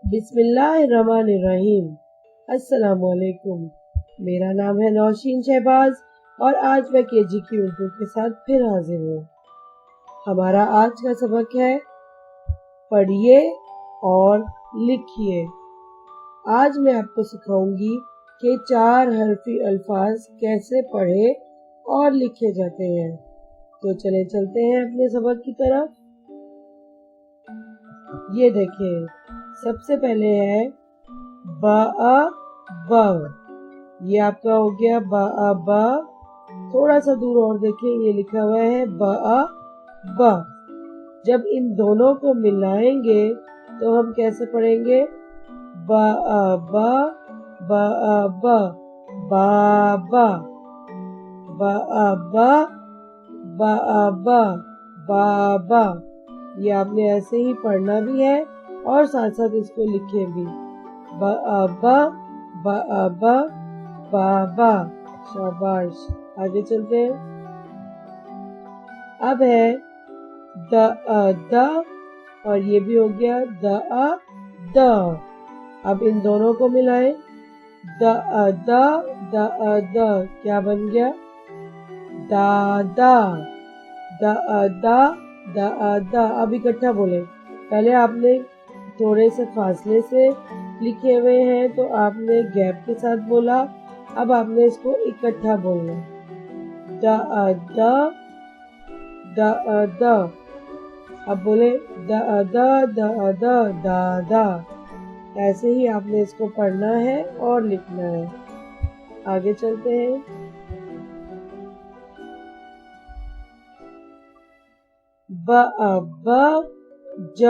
बिस्मिल्लाहिर्रहमानिर्रहीम। अस्सलामुअलैकुम। मेरा नाम है नौशीन शहबाज और आज मैं केजी की उर्दू के साथ फिर हाजिर हूँ। हमारा आज का सबक है पढ़िए और लिखिए। आज मैं आपको सिखाऊंगी कि 4 हरफी अल्फाज कैसे पढ़े और लिखे जाते हैं। तो चले चलते हैं अपने सबक की तरफ। ये देखें, सबसे पहले है बा ब। ये आपका हो गया बा ब। थोड़ा सा दूर और देखें, ये लिखा हुआ है बा ब। जब इन दोनों को मिलाएंगे तो हम कैसे पढ़ेंगे? बा ब बा ब बाबा, बा ब बा ब बाबा। ये आपने ऐसे ही पढ़ना भी है और साथ साथ इसको लिखे भी। बा ब बाबा। शाबाश। आगे चलते हैं। अब है द और ये भी हो गया द। अब इन दोनों को मिलाएं। द क्या बन गया? दादा। दा। अब इकट्ठा बोले। पहले आपने थोड़े से फासले से लिखे हुए हैं तो आपने गैप के साथ बोला। अब आपने इसको इकट्ठा बोलना। द। अब बोले दादा। ऐसे ही आपने इसको पढ़ना है और लिखना है। आगे चलते हैं। ब ज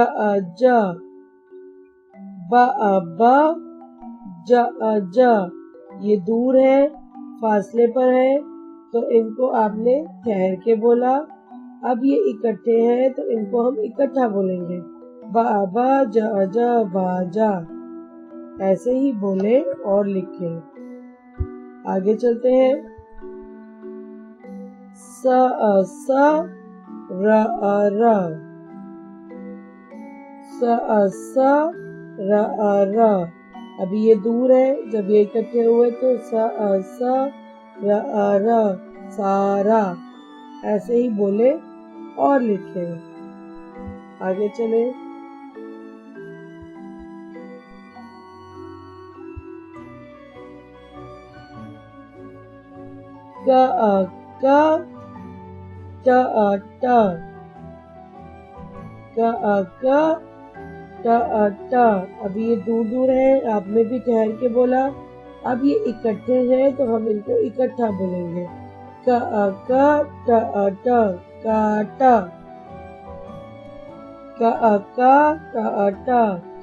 ज। ये दूर है, फासले पर है, तो इनको आपने ठहर के बोला। अब ये इकट्ठे हैं तो इनको हम इकट्ठा बोलेंगे। बा ज बाजा। ऐसे ही बोले और लिखे। आगे चलते हैं। स र स अभी ये दूर है, जब ये इकट्ठे हुए तो स र सारा। ऐसे ही बोले और लिखे। आगे चले। ट। अभी ये दूर दूर है, आपने भी ठहर के बोला। अब ये इकट्ठे हैं तो हम इनको इकट्ठा बोलेंगे। काटा।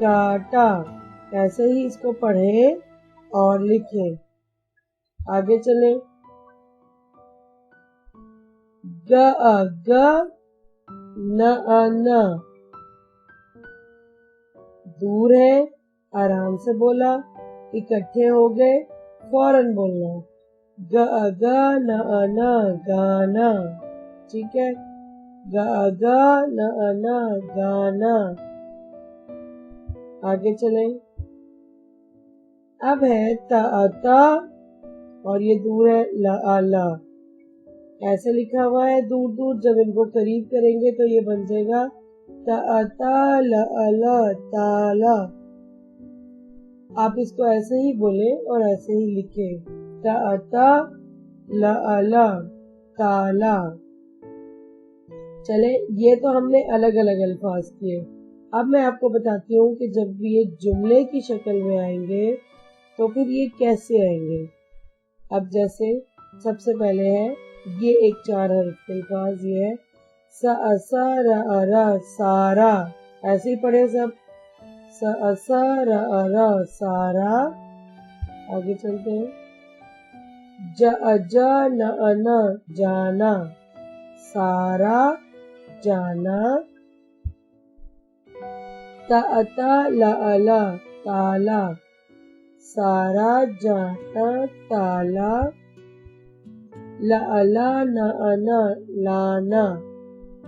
काटा। ऐसे ही इसको पढ़े और लिखे। आगे चले। ग न। दूर है, आराम से बोला। इकट्ठे हो गए, फौरन बोलना। ग न गाना। ठीक है, ग न गाना। आगे चले। अब है त और ये दूर है ला। ऐसे लिखा हुआ है दूर दूर। जब इनको करीब करेंगे तो ये बन जाएगा ताला। आप इसको ऐसे ही बोले और ऐसे ही लिखे। ताला। चले, ये तो हमने अलग अलग अल्फाज किए। अब मैं आपको बताती हूँ कि जब भी ये जुमले की शक्ल में आएंगे तो फिर ये कैसे आएंगे। अब जैसे सबसे पहले है ये एक 4 हर्फ के अल्फाज। ये है सारा। ऐसे ही पढ़े सब। सारा। आगे चलते हैं। न जाना। सारा जाना। ताला। सारा जाना ताला। लाना।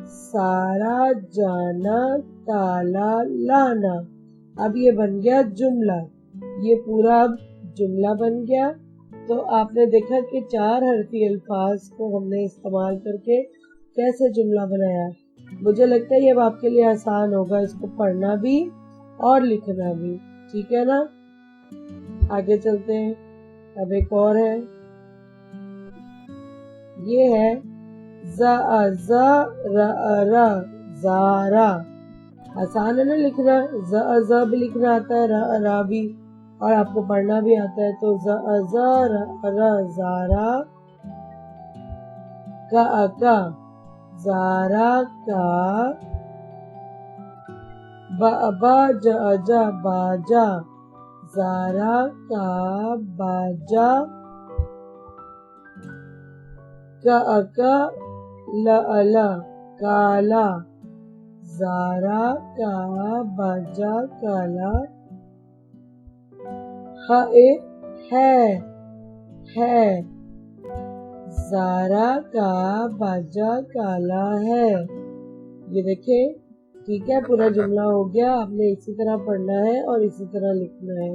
सारा जाना ताला लाना। अब ये बन गया जुमला, ये पूरा अब जुमला बन गया। तो आपने देखा कि 4 हरफी अल्फाज को हमने इस्तेमाल करके कैसे जुमला बनाया। मुझे लगता है ये अब आपके लिए आसान होगा, इसको पढ़ना भी और लिखना भी। ठीक है ना, आगे चलते हैं। अब एक और है, ये है ज़ारा। आसान है ना लिखना, ज़ भी लिखना आता है, रा भी, और आपको पढ़ना भी आता है। तो ज़ारा का ज़ारा का, बाजा, ज़ारा का बाजा, का ला काला, ज़ारा का बाजा काला, है, ज़ारा का बाजा काला है। ये देखें, ठीक है, पूरा जुमला हो गया। आपने इसी तरह पढ़ना है और इसी तरह लिखना है।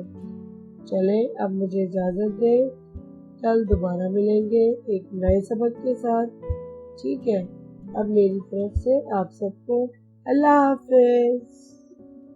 चले, अब मुझे इजाजत दें, कल दोबारा मिलेंगे एक नए सबक के साथ। ठीक है, अब मेरी तरफ से आप सबको अल्लाह हाफिज।